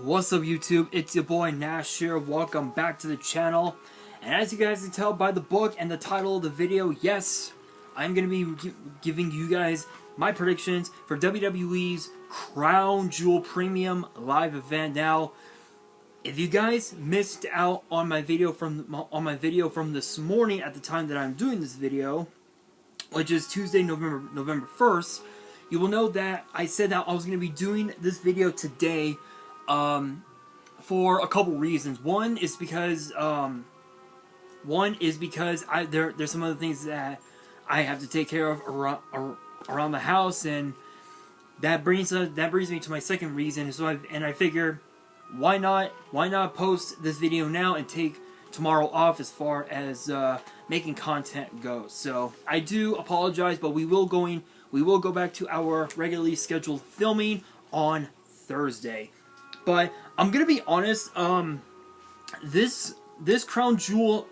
What's up YouTube, it's your boy Nash here, welcome back to the channel. And as you guys can tell by the book and the title of the video, yes, I'm going to be giving you guys my predictions for WWE's Crown Jewel Premium Live event. Now, if you guys missed out on my video from this morning at the time that I'm doing this video, which is Tuesday, November 1st, you will know that I said that I was going to be doing this video today for a couple reasons. One is because there's some other things that I have to take care of around the house, and that brings me to my second reason. So I figure, why not post this video now and take tomorrow off as far as making content goes. So I do apologize, but we will go back to our regularly scheduled filming on Thursday. But I'm gonna be honest, this Crown Jewel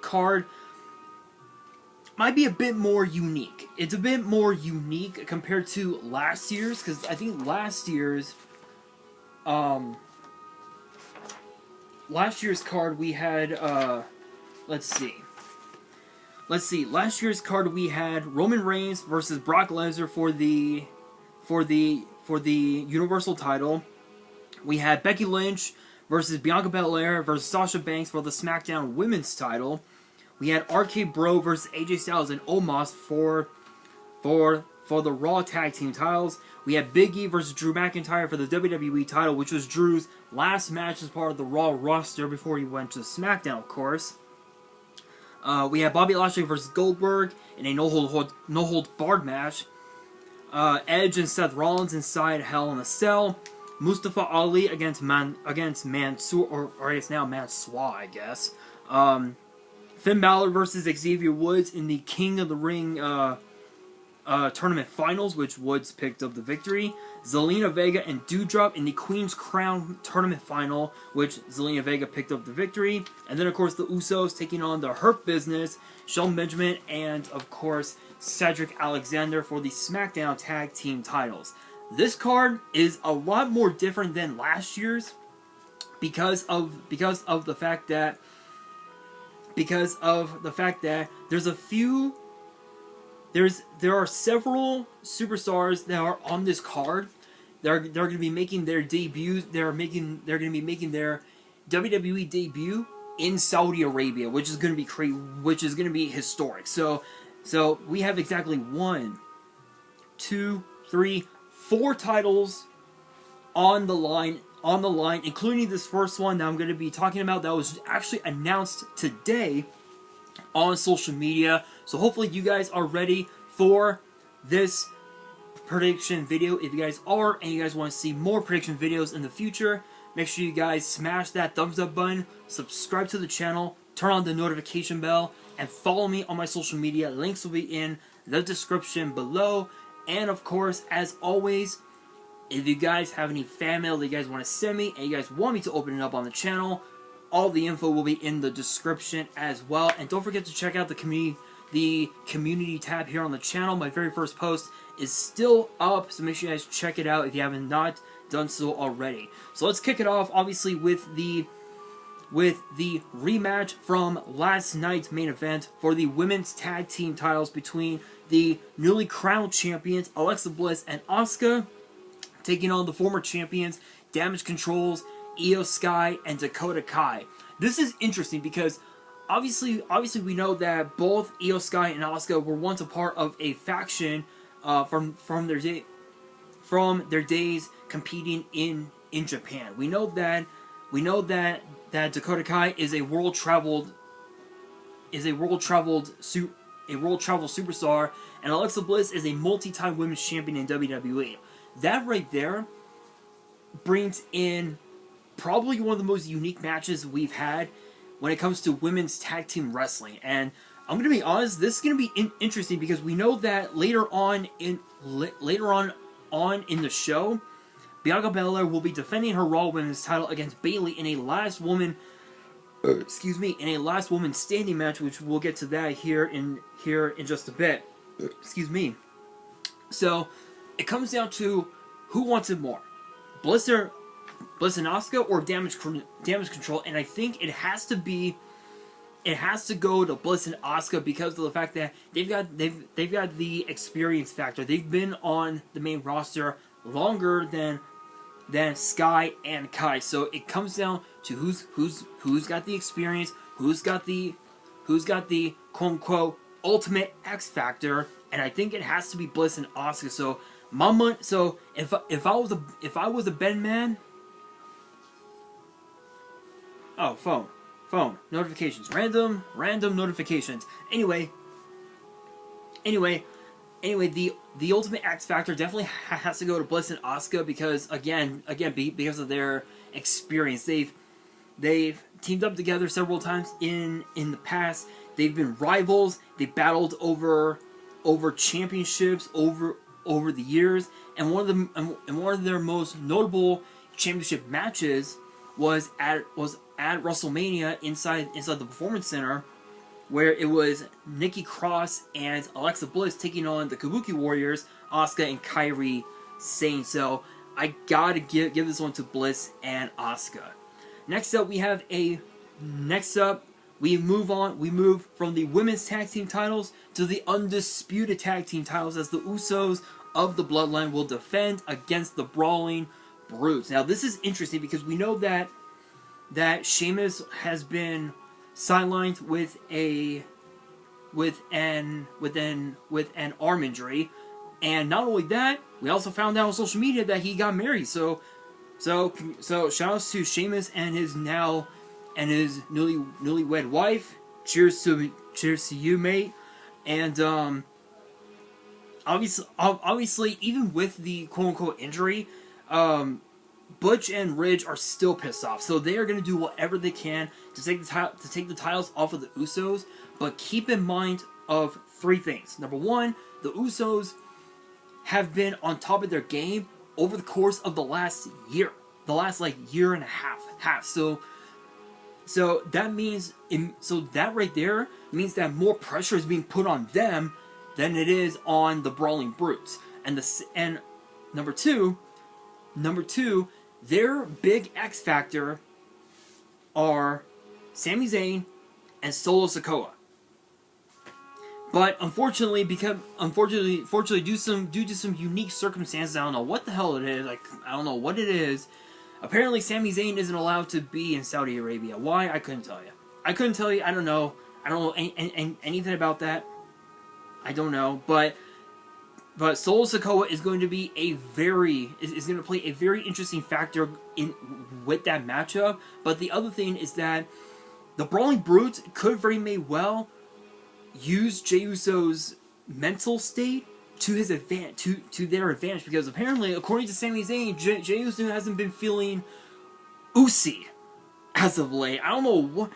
card might be a bit more unique. It's a bit more unique compared to last year's, because I think last year's card we had let's see. Last year's card we had Roman Reigns versus Brock Lesnar for the Universal title. We had Becky Lynch versus Bianca Belair versus Sasha Banks for the SmackDown Women's title. We had RK Bro versus AJ Styles and Omos for the Raw Tag Team titles. We had Big E versus Drew McIntyre for the WWE title, which was Drew's last match as part of the Raw roster before he went to SmackDown, of course. We had Bobby Lashley versus Goldberg in a no-hold barred match. Edge and Seth Rollins inside Hell in a Cell. Mustafa Ali against Mansoor, or I guess now Mansoor, I guess. Finn Balor versus Xavier Woods in the King of the Ring tournament finals, which Woods picked up the victory. Zelina Vega and Doudrop in the Queen's Crown tournament final, which Zelina Vega picked up the victory. And then, of course, the Usos taking on the Hurt Business, Shelton Benjamin, and, of course, Cedric Alexander for the SmackDown Tag Team titles. This card is a lot more different than last year's because of the fact that there are several superstars that are on this card. They're going to be making their debuts. They're going to be making their WWE debut in Saudi Arabia, which is going to be historic. So we have exactly 1, 2, 3, 4 titles on the line, including this first one that I'm going to be talking about that was actually announced today on social media. So hopefully you guys are ready for this prediction video. If you guys are, and you guys want to see more prediction videos in the future, make sure you guys smash that thumbs up button, subscribe to the channel, turn on the notification bell, and follow me on my social media. Links will be in the description below. And of course, as always, if you guys have any fan mail that you guys want to send me, and you guys want me to open it up on the channel, all the info will be in the description as well. And don't forget to check out the community tab here on the channel. My very first post is still up, so make sure you guys check it out if you haven't not done so already. So let's kick it off, obviously, with the rematch from last night's main event for the women's tag team titles between the newly crowned champions Alexa Bliss and Asuka, taking on the former champions Damage Controls, Io Sky, and Dakota Kai. This is interesting because obviously we know that both Io Sky and Asuka were once a part of a faction from their days competing in Japan. We know that Dakota Kai is a world traveled superstar, and Alexa Bliss is a multi-time women's champion in WWE. That right there brings in probably one of the most unique matches we've had when it comes to women's tag team wrestling. And I'm going to be honest, this is going to be interesting because we know that later on in the show, Bianca Belair will be defending her Raw Women's title against Bayley in a last woman standing match, which we'll get to that here in just a bit. So it comes down to who wants it more, Bliss Bliss and Asuka, or Damage Control, and I think it has to go to Bliss and Asuka because of the fact that they've got the experience factor. They've been on the main roster longer than Sky and Kai. So it comes down to who's got the experience, who's got the quote unquote ultimate X factor, and I think it has to be Bliss and Asuka. So so if I was a Ben man. Oh, phone notifications, random notifications. Anyway, the ultimate X factor definitely has to go to Bliss and Asuka because again because of their experience. They've teamed up together several times in the past. They've been rivals. They battled over championships over the years, and one of their most notable championship matches was at WrestleMania inside the Performance Center, where it was Nikki Cross and Alexa Bliss taking on the Kabuki Warriors, Asuka and Kairi Sane. So I gotta give this one to Bliss and Asuka. Next up, we move from the women's tag team titles to the undisputed tag team titles, as the Usos of the Bloodline will defend against the Brawling Brutes. Now this is interesting because we know that Sheamus has been sidelined with an arm injury, and not only that, we also found out on social media that he got married. So shout outs to Sheamus and his newlywed wife. Cheers to you, mate. And obviously, even with the quote unquote injury, Butch and Ridge are still pissed off, so they are going to do whatever they can to take the titles off of the Usos. But keep in mind of three things. Number one, the Usos have been on top of their game over the course of the last year, year and a half. So that means that right there means that more pressure is being put on them than it is on the Brawling Brutes. And number two, their big X factor are Sami Zayn and Solo Sikoa. But unfortunately, due to some unique circumstances, I don't know what the hell it is. I don't know what it is. Apparently, Sami Zayn isn't allowed to be in Saudi Arabia. Why? I couldn't tell you. I don't know. I don't know anything about that. I don't know. But Solo Sikoa is going to be is going to play a very interesting factor with that matchup. But the other thing is that the Brawling Brutes could very well use Jey Uso's mental state to his to their advantage, because apparently, according to Sami Zayn, Jey Uso hasn't been feeling oozy as of late. I don't know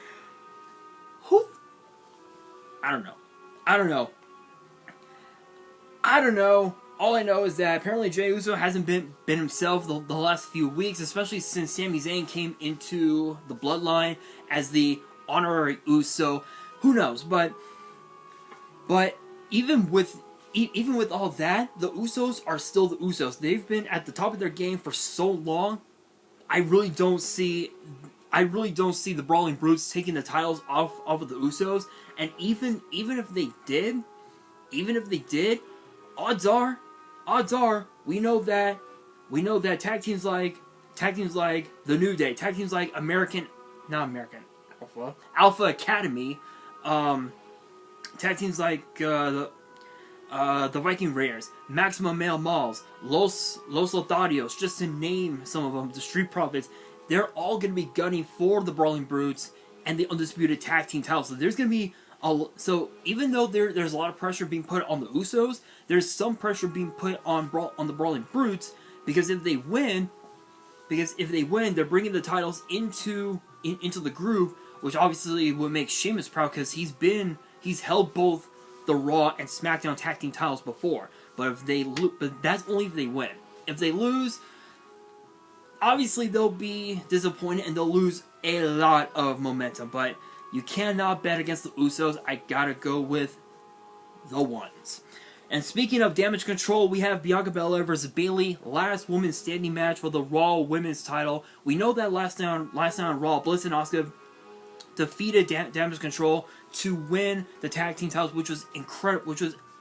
I don't know. All I know is that apparently Jey Uso hasn't been himself the last few weeks, especially since Sami Zayn came into the Bloodline as the honorary Uso. Who knows? But even with all that, the Usos are still the Usos. They've been at the top of their game for so long. I really don't see the Brawling Brutes taking the titles off of the Usos. And even if they did, odds are, we know that tag teams like the New Day, tag teams like Alpha Academy, tag teams like the Viking Raiders, Maximum Male Malls, Los Lotharios, just to name some of them, the Street Profits, they're all going to be gunning for the Brawling Brutes and the Undisputed Tag Team titles. So there's going to be so even though there's a lot of pressure being put on the Usos, there's some pressure being put on the Brawling Brutes, because if they win, they're bringing the titles into the group, which obviously would make Sheamus proud, because he's held both the Raw and SmackDown Tag Team titles before. But that's only if they win. If they lose, obviously they'll be disappointed and they'll lose a lot of momentum. But you cannot bet against the Usos. I gotta go with the ones. And speaking of Damage Control, we have Bianca Belair versus Bayley, last woman standing match for the Raw Women's title. We know that last night on Raw, Bliss and Asuka defeated Damage Control to win the tag team titles, which was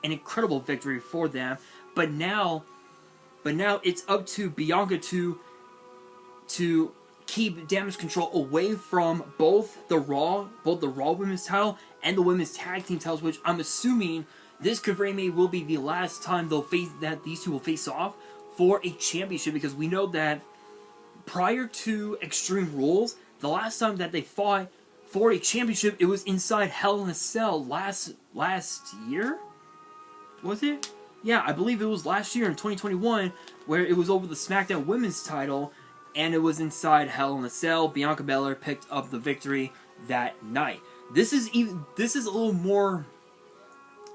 an incredible victory for them. But now it's up to Bianca to keep Damage Control away from both the Raw Women's title and the Women's Tag Team titles, which I'm assuming this could very maybe will be the last time these two will face off for a championship, because we know that prior to Extreme Rules, the last time that they fought for a championship, it was inside Hell in a Cell last year? Was it? Yeah, I believe it was last year in 2021, where it was over the SmackDown Women's title, and it was inside Hell in a Cell. Bianca Belair picked up the victory that night. This is a little more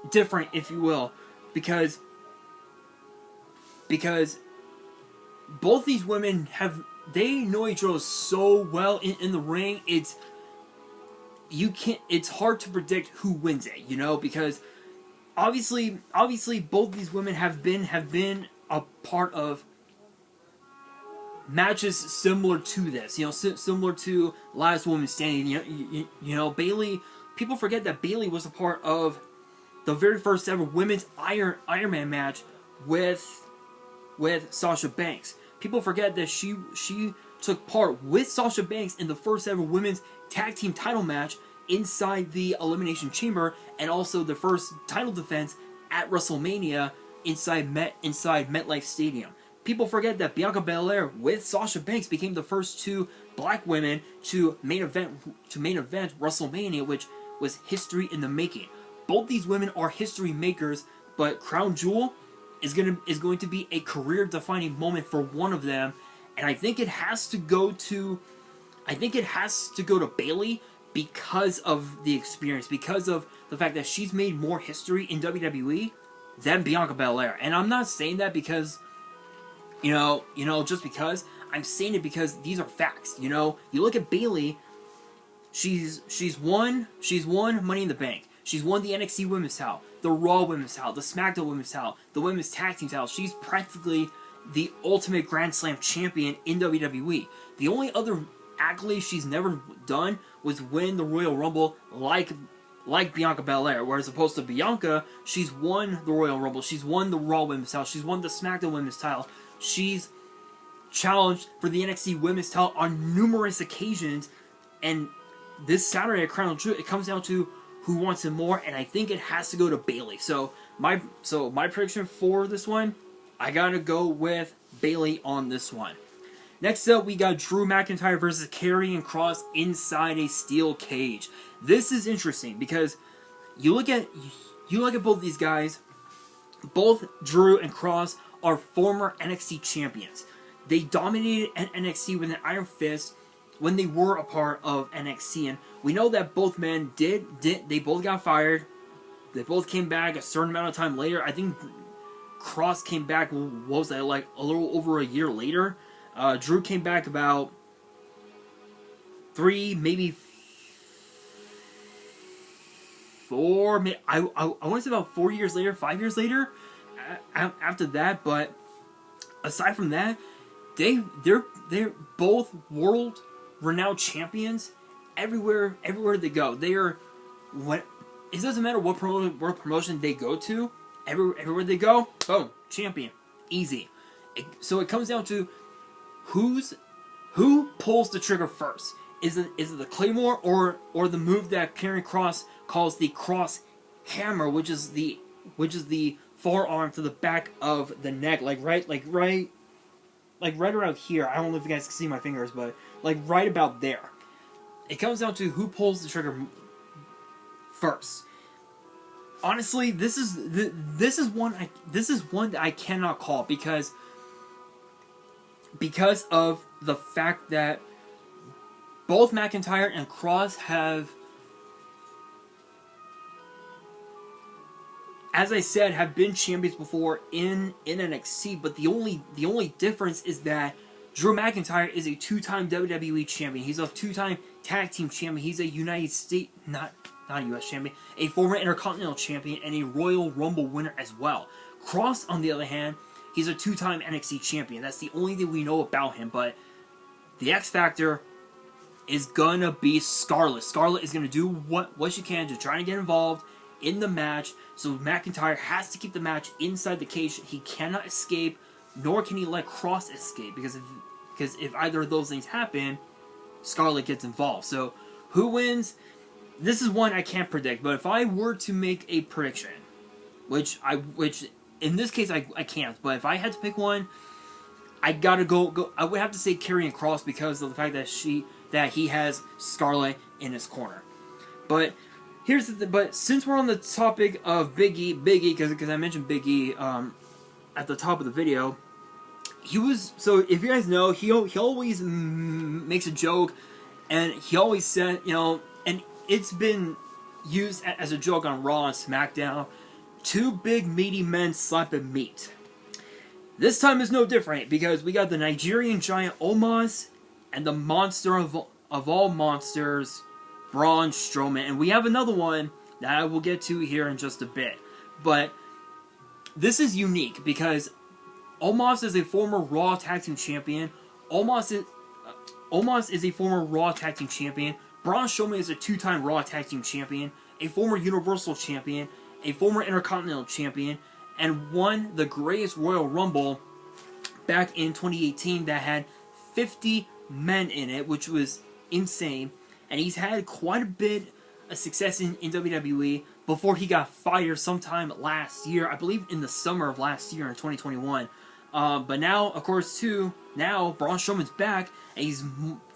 different, if you will, because both these women they know each other so well in the ring. It's hard to predict who wins it, because obviously both these women have been a part of matches similar to this, similar to Last Woman Standing. Bayley. People forget that Bayley was a part of the very first ever women's Iron Man match with Sasha Banks. People forget that she took part with Sasha Banks in the first ever women's tag team title match inside the Elimination Chamber, and also the first title defense at WrestleMania inside MetLife Stadium. People forget that Bianca Belair with Sasha Banks became the first two black women to main event WrestleMania, which was history in the making. Both these women are history makers, but Crown Jewel is going to be a career-defining moment for one of them, and I think it has to go to Bayley because of the experience, because of the fact that she's made more history in WWE than Bianca Belair. And I'm not saying that because just because. I'm saying it because these are facts. You look at Bayley, she's won Money in the Bank. She's won the NXT Women's title, the Raw Women's title, the SmackDown Women's title, the Women's Tag Team title. She's practically the ultimate Grand Slam champion in WWE. The only other accolade she's never done was win the Royal Rumble like Bianca Belair, whereas opposed to Bianca, she's won the Royal Rumble, she's won the Raw Women's title, she's won the SmackDown Women's title, she's challenged for the NXT Women's title on numerous occasions, and this Saturday at Crown Jewel, it comes down to who wants it more, and I think it has to go to Bayley. So my prediction for this one, I gotta go with Bayley on this one. Next up, we got Drew McIntyre versus Karrion Kross inside a steel cage. This is interesting because you look at both these guys. Both Drew and Kross are former NXT champions. They dominated NXT with an iron fist when they were a part of NXT, and we know that both men they both got fired. They both came back a certain amount of time later. I think Kross came back, what was that, like a little over a year later. Drew came back about 3, maybe 4. I want to say about 4 years later, 5 years later. After that, but aside from that, they're both world-renowned champions everywhere they go. It doesn't matter what promotion they go to. Everywhere they go, boom, champion, easy. So it comes down to who pulls the trigger first. Is it the Claymore or the move that Karrion Kross calls the Cross Hammer, which is the forearm to the back of the neck, like right around here. I don't know if you guys can see my fingers, but like right about there. It comes down to who pulls the trigger first. Honestly, this is one that I cannot call because of the fact that both McIntyre and Kross have, as I said, have been champions before in NXT, but the only difference is that Drew McIntyre is a 2-time WWE champion. He's a 2-time tag team champion. He's a United States, not a U.S. champion, a former Intercontinental champion, and a Royal Rumble winner as well. Cross, on the other hand, he's a 2-time NXT champion. That's the only thing we know about him, but the X Factor is gonna be Scarlett. Scarlett is gonna do what she can to try and get involved in the match, so McIntyre has to keep the match inside the cage. He cannot escape, nor can he let Cross escape, because if either of those things happen, Scarlett gets involved. So, who wins? This is one I can't predict, but if I were to make a prediction, which in this case I can't, but if I had to pick one, I gotta go. I would have to say Karrion Kross because of the fact that he has Scarlett in his corner. But but since we're on the topic of Big E, because I mentioned Big E at the top of the video, so if you guys know, he always makes a joke, and he always said, and it's been used as a joke on Raw and SmackDown, 2 big meaty men slapping meat. This time is no different, because we got the Nigerian giant Omos and the monster of all monsters, Braun Strowman. And we have another one that I will get to here in just a bit. But this is unique because Omos is a former Raw Tag Team Champion. Omos is a former Raw Tag Team Champion. Braun Strowman is a 2-time Raw Tag Team Champion, a former Universal Champion, a former Intercontinental Champion, and won the greatest Royal Rumble back in 2018 that had 50 men in it, which was insane. And he's had quite a bit of success in WWE before he got fired sometime last year, I believe in the summer of last year in 2021. But now, of course, now Braun Strowman's back, and he's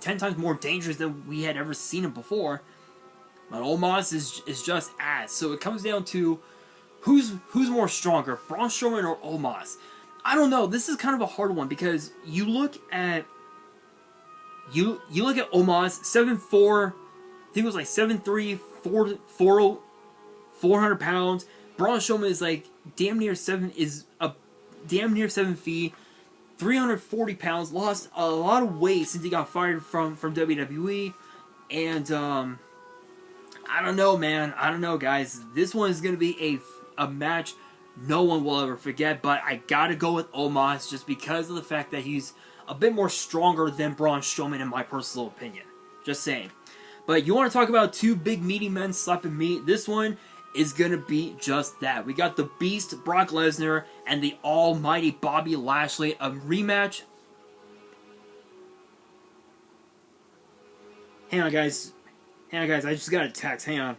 10 times more dangerous than we had ever seen him before. But Omos is just ass. So it comes down to who's more stronger, Braun Strowman or Omos? I don't know. This is kind of a hard one because you look at Omos, 7'4", I think it was like 7'3", 400 pounds. Braun Strowman is like damn near 7 feet, 340 pounds. Lost a lot of weight since he got fired from WWE, and I don't know, man. I don't know, guys. This one is gonna be a match no one will ever forget, but I gotta go with Omos just because of the fact that he's a bit more stronger than Braun Strowman in my personal opinion. Just saying. But you want to talk about 2 big meaty men slapping meat? This one is gonna be just that. We got the Beast Brock Lesnar and the Almighty Bobby Lashley, a rematch. Hang on, guys. I just got a text. Hang on.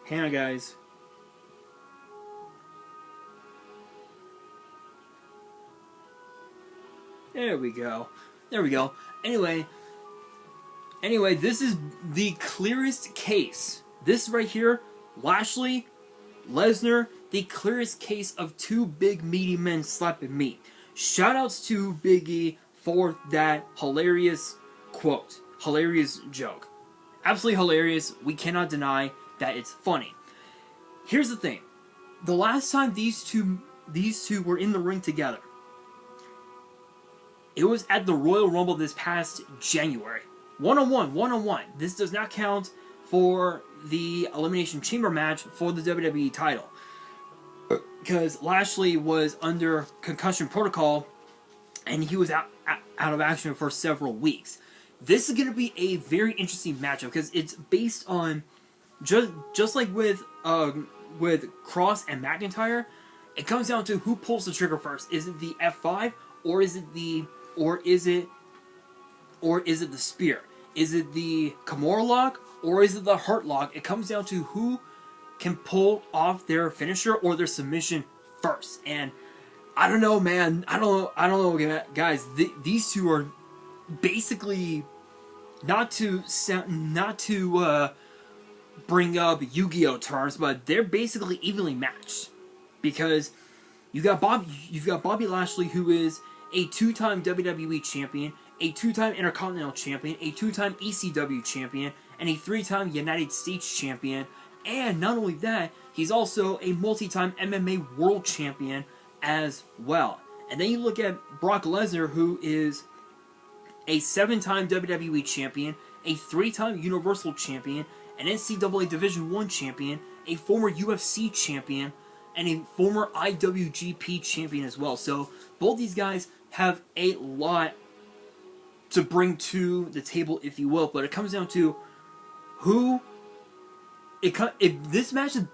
Hang on, guys. There we go. Anyway, this is the clearest case. This right here, Lashley, Lesnar, the clearest case of 2 big meaty men slapping meat. Shoutouts to Big E for that hilarious quote. Hilarious joke. Absolutely hilarious. We cannot deny that it's funny. Here's the thing. The last time these two were in the ring together, it was at the Royal Rumble this past January. One-on-one. This does not count for the Elimination Chamber match for the WWE title, because Lashley was under concussion protocol and he was out of action for several weeks. This is going to be a very interesting matchup because it's based on just like with Cross and McIntyre, it comes down to who pulls the trigger first. Is it the F5 or is it the spear? Is it the Kimura lock or is it the Hurt lock? It comes down to who can pull off their finisher or their submission first. And I don't know, man. I don't know, guys. These two are basically not to bring up Yu-Gi-Oh terms, but they're basically evenly matched because you've got Bobby Lashley, who is a 2-time WWE champion, a 2-time Intercontinental Champion, a 2-time ECW Champion, and a 3-time United States Champion. And not only that, he's also a multi-time MMA World Champion as well. And then you look at Brock Lesnar, who is a 7-time WWE Champion, a 3-time Universal Champion, an NCAA Division I Champion, a former UFC Champion, and a former IWGP Champion as well. So both these guys have a lot to bring to the table, if you will. But it comes down to who. If this match is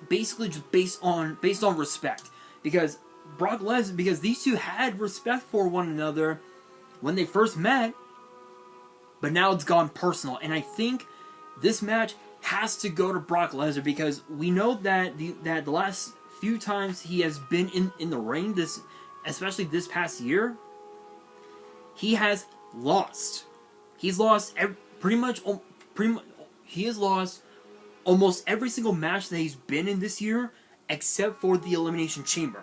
basically just based on respect, because Brock Lesnar, because these two had respect for one another when they first met, but now it's gone personal. And I think this match has to go to Brock Lesnar, because we know that the last few times he has been in the ring, especially this past year, he has lost. He's lost he has lost almost every single match that he's been in this year, except for the Elimination Chamber.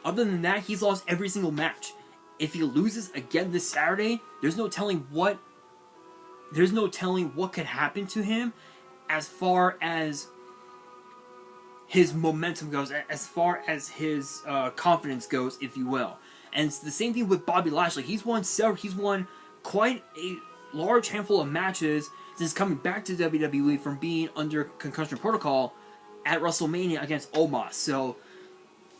Other than that, he's lost every single match. If he loses again this Saturday, there's no telling what could happen to him as far as his momentum goes, as far as his confidence goes, if you will. And it's the same thing with Bobby Lashley. He's won quite a large handful of matches since coming back to WWE from being under concussion protocol at WrestleMania against Omos. So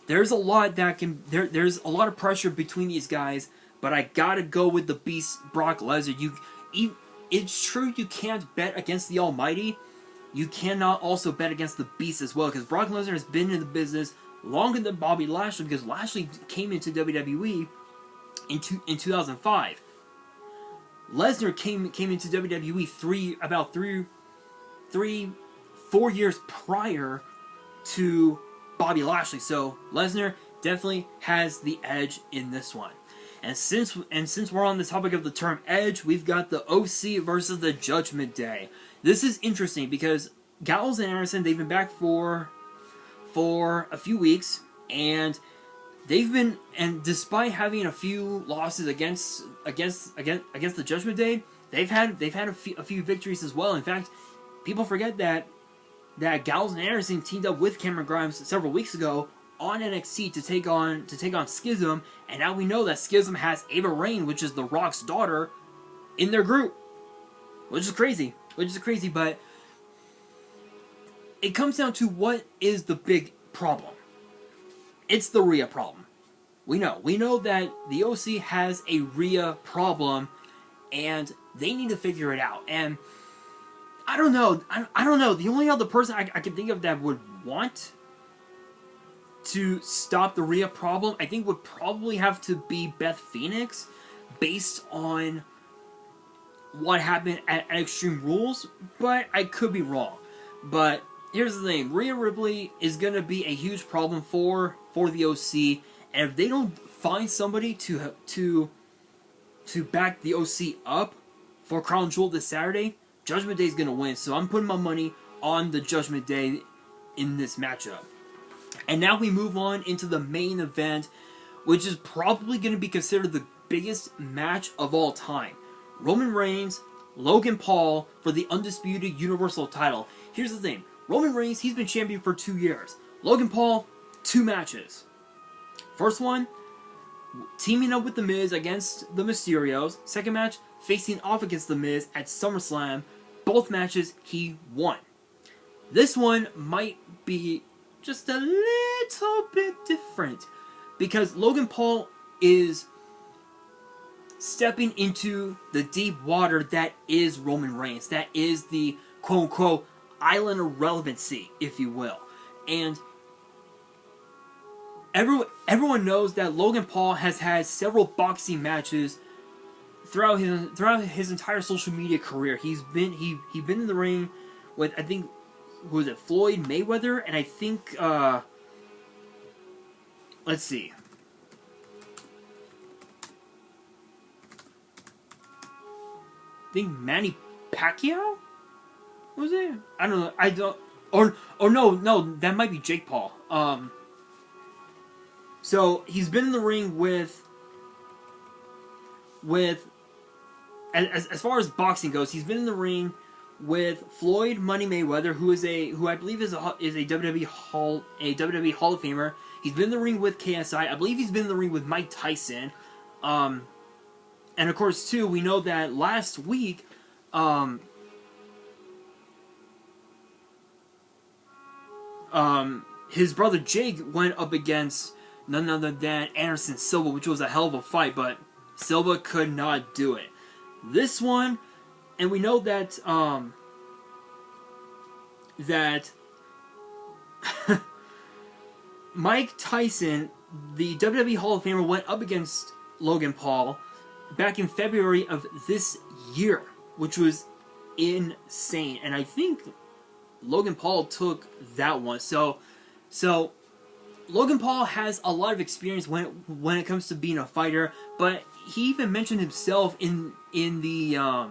there's a lot there's a lot of pressure between these guys, but I gotta go with the Beast Brock Lesnar. It's true you can't bet against the Almighty. You cannot also bet against the Beast as well, because Brock Lesnar has been in the business longer than Bobby Lashley, because Lashley came into WWE in 2005. Lesnar came into WWE 4 years prior to Bobby Lashley. So Lesnar definitely has the edge in this one. And since we're on the topic of the term edge, we've got the OC versus the Judgment Day. This is interesting because Gallows and Anderson, they've been back for a few weeks, and despite having a few losses against the Judgment Day, they've had a few victories as well. In fact, people forget that Gallows and Anderson teamed up with Cameron Grimes several weeks ago on NXT to take on Schism, and now we know that Schism has Ava Raine, which is The Rock's daughter, in their group, which is crazy. But it comes down to what is the big problem. It's the Rhea problem. We know that the OC has a Rhea problem, and they need to figure it out. And I don't know. The only other person I can think of that would want to stop the Rhea problem, I think, would probably have to be Beth Phoenix, based on what happened at Extreme Rules, but I could be wrong. But here's the thing, Rhea Ripley is going to be a huge problem for the OC, and if they don't find somebody to back the OC up for Crown Jewel this Saturday, Judgment Day is going to win. So I'm putting my money on the Judgment Day in this matchup. And now we move on into the main event, which is probably going to be considered the biggest match of all time. Roman Reigns, Logan Paul for the Undisputed Universal title. Here's the thing. Roman Reigns, he's been champion for 2 years. Logan Paul, 2 matches. First one, teaming up with The Miz against the Mysterios. Second match, facing off against The Miz at SummerSlam. Both matches he won. This one might be just a little bit different, because Logan Paul is stepping into the deep water that is Roman Reigns. That is the quote-unquote island of relevancy, if you will. And everyone knows that Logan Paul has had several boxing matches throughout his entire social media career. He's been in the ring with, I think, who was it, Floyd Mayweather, and I think let's see. I think Manny Pacquiao? Was it? I don't know. I don't. Or no, that might be Jake Paul. So he's been in the ring with as far as boxing goes, he's been in the ring with Floyd Money Mayweather, who I believe is a WWE Hall of Famer. He's been in the ring with KSI. I believe he's been in the ring with Mike Tyson. And of course, too, we know that last week, his brother Jake went up against none other than Anderson Silva, which was a hell of a fight, but Silva could not do it. This one, and we know that, Mike Tyson, the WWE Hall of Famer, went up against Logan Paul back in February of this year, which was insane. And I think Logan Paul took that one. So Logan Paul has a lot of experience when it comes to being a fighter, but he even mentioned himself in the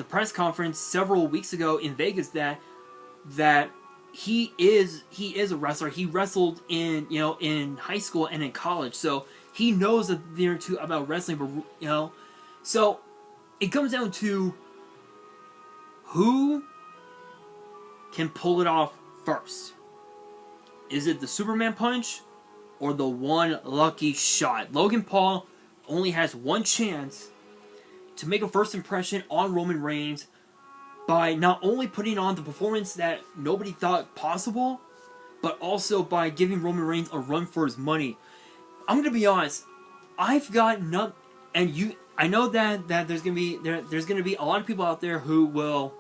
press conference several weeks ago in Vegas that he is a wrestler. He wrestled in high school and in college, so he knows a thing or two about wrestling. But so it comes down to who can pull it off first. Is it the Superman punch or the one lucky shot? Logan Paul only has one chance to make a first impression on Roman Reigns by not only putting on the performance that nobody thought possible, but also by giving Roman Reigns a run for his money. I'm gonna be honest, I've got not, and you, I know that there's gonna be a lot of people out there who will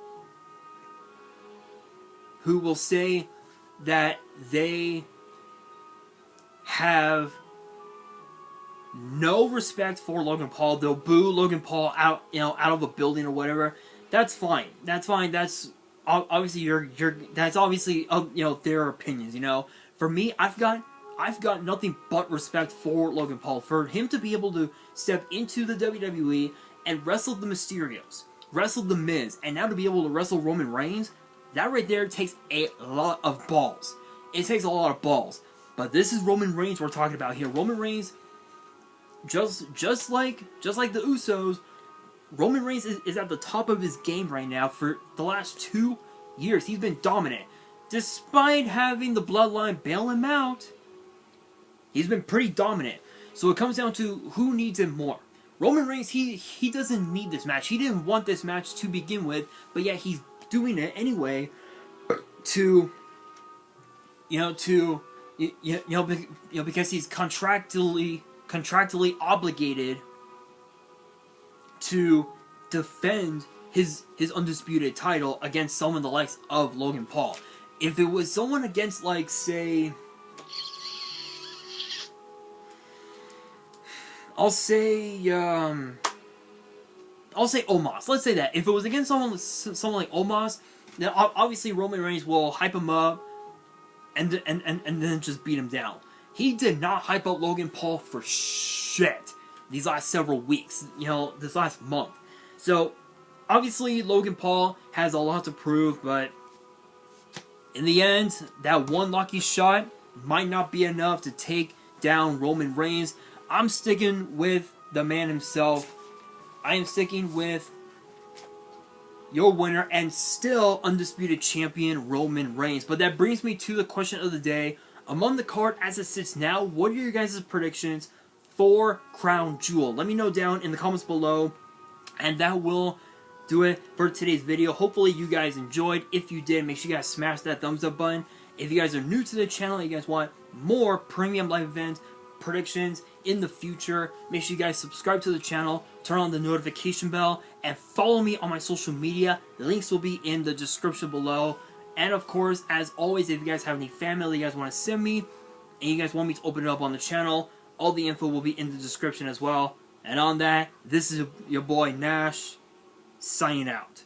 say that they have no respect for Logan Paul. They'll boo Logan Paul out of a building or whatever. That's fine. That's fine. That's obviously that's obviously their opinions. For me, I've got nothing but respect for Logan Paul. For him to be able to step into the WWE and wrestle the Mysterios, wrestle the Miz, and now to be able to wrestle Roman Reigns, that right there takes a lot of balls. It takes a lot of balls. But this is Roman Reigns we're talking about here. Roman Reigns, just like the Usos, Roman Reigns is at the top of his game right now. For the last 2 years, he's been dominant. Despite having the Bloodline bail him out, he's been pretty dominant. So it comes down to who needs him more. Roman Reigns, he doesn't need this match. He didn't want this match to begin with, but yet he's doing it anyway because he's contractually obligated to defend his undisputed title against someone the likes of Logan Paul. If it was someone against, like, say, I'll say Omos. Let's say that. If it was against someone like Omos, then obviously Roman Reigns will hype him up and then just beat him down. He did not hype up Logan Paul for shit these last several weeks, this last month. So, obviously Logan Paul has a lot to prove, but in the end, that one lucky shot might not be enough to take down Roman Reigns. I'm sticking with the man himself. I am sticking with your winner and still undisputed champion Roman Reigns. But that brings me to the question of the day. Among the card as it sits now, what are your guys' predictions for Crown Jewel? Let me know down in the comments below. And that will do it for today's video. Hopefully you guys enjoyed. If you did, make sure you guys smash that thumbs up button. If you guys are new to the channel and you guys want more premium live events, predictions in the future, make sure you guys subscribe to the channel, turn on the notification bell, and follow me on my social media. The links will be in the description below. And of course, as always, if you guys have any fan mail you guys want to send me, and you guys want me to open it up on the channel, all the info will be in the description as well. And on that, this is your boy Nash, signing out.